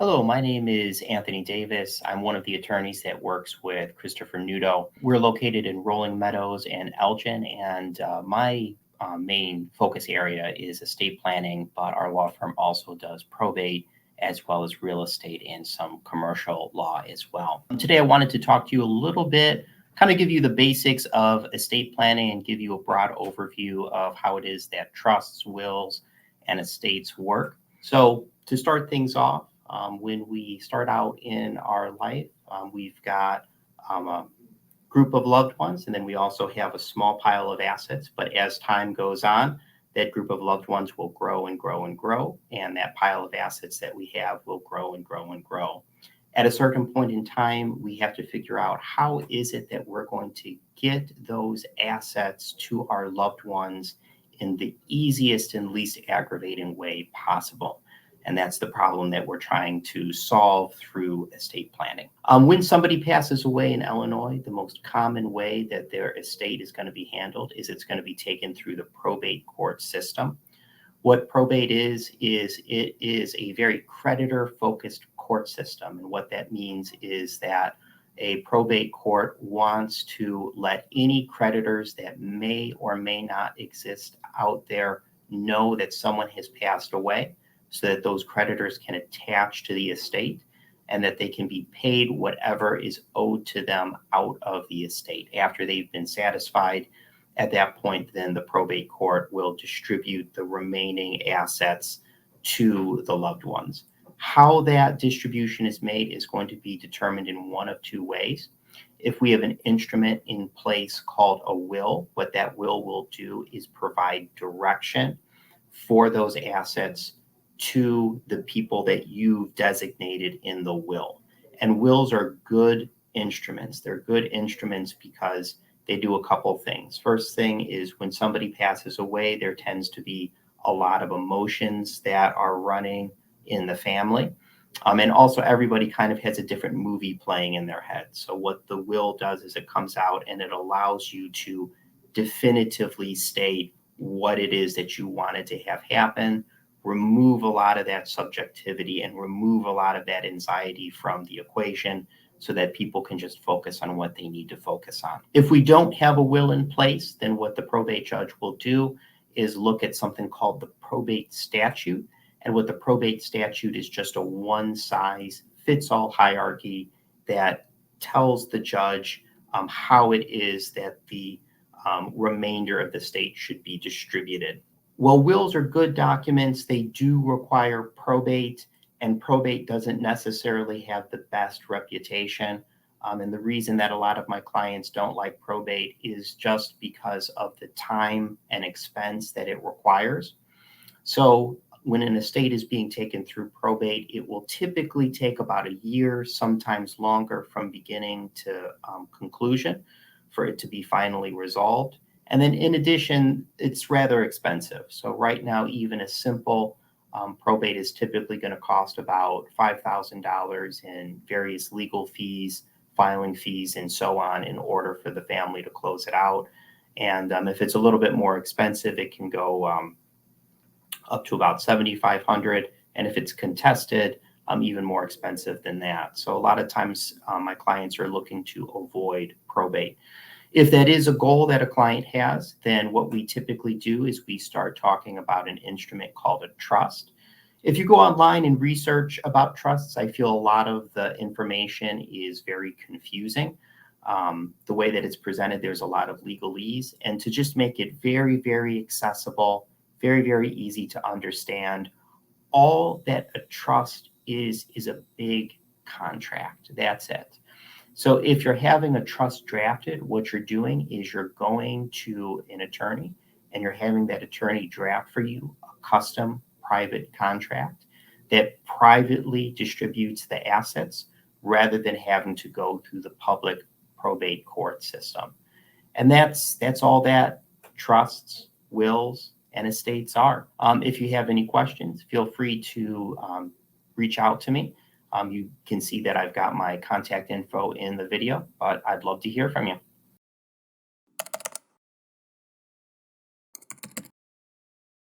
Hello, my name is Anthony Davis. I'm one of the attorneys that works with Christopher Nudo. We're located in Rolling Meadows and Elgin, and my main focus area is estate planning, but our law firm also does probate as well as real estate and some commercial law as well. Today, I wanted to talk to you a little bit, kind of give you the basics of estate planning and give you a broad overview of how it is that trusts, wills, and estates work. So, to start things off, when we start out in our life, we've got a group of loved ones, and then we also have a small pile of assets. But as time goes on, that group of loved ones will grow and grow and grow, and that pile of assets that we have will grow and grow and grow. At a certain point in time, we have to figure out how is it that we're going to get those assets to our loved ones in the easiest and least aggravating way possible. And that's the problem that we're trying to solve through estate planning. When somebody passes away in Illinois, the most common way that their estate is going to be handled is it's going to be taken through the probate court system. What probate is it is a very creditor-focused court system. And what that means is that a probate court wants to let any creditors that may or may not exist out there know that someone has passed away, so that those creditors can attach to the estate and that they can be paid whatever is owed to them out of the estate. After they've been satisfied, at that point, then the probate court will distribute the remaining assets to the loved ones. How that distribution is made is going to be determined in one of two ways. If we have an instrument in place called a will, what that will do is provide direction for those assets to the people that you've designated in the will. And wills are good instruments. They're good instruments because they do a couple things. First thing is when somebody passes away, there tends to be a lot of emotions that are running in the family. And also everybody kind of has a different movie playing in their head. So what the will does is it comes out and it allows you to definitively state what it is that you wanted to have happen, remove a lot of that subjectivity and remove a lot of that anxiety from the equation so that people can just focus on what they need to focus on. If we don't have a will in place, then what the probate judge will do is look at something called the probate statute. And what the probate statute is just a one-size-fits-all hierarchy that tells the judge how it is that the remainder of the estate should be distributed. Well, wills are good documents. They do require probate, and probate doesn't necessarily have the best reputation. And the reason that a lot of my clients don't like probate is just because of the time and expense that it requires. So when an estate is being taken through probate, it will typically take about a year, sometimes longer, from beginning to conclusion for it to be finally resolved. And then in addition, it's rather expensive. So right now, even a simple probate is typically going to cost about $5,000 in various legal fees, filing fees, and so on in order for the family to close it out. And if it's a little bit more expensive, it can go up to about $7,500. And if it's contested, even more expensive than that. So a lot of times my clients are looking to avoid probate. If that is a goal that a client has, then what we typically do is we start talking about an instrument called a trust. If you go online and research about trusts, I feel a lot of the information is very confusing. The way that it's presented, there's a lot of legalese. And to just make it very, very accessible, very, very easy to understand, all that a trust is a big contract. That's it. So if you're having a trust drafted, what you're doing is you're going to an attorney and you're having that attorney draft for you a custom private contract that privately distributes the assets rather than having to go through the public probate court system. And that's all that trusts, wills, and estates are. If you have any questions, feel free to reach out to me. You can see that I've got my contact info in the video, but I'd love to hear from you.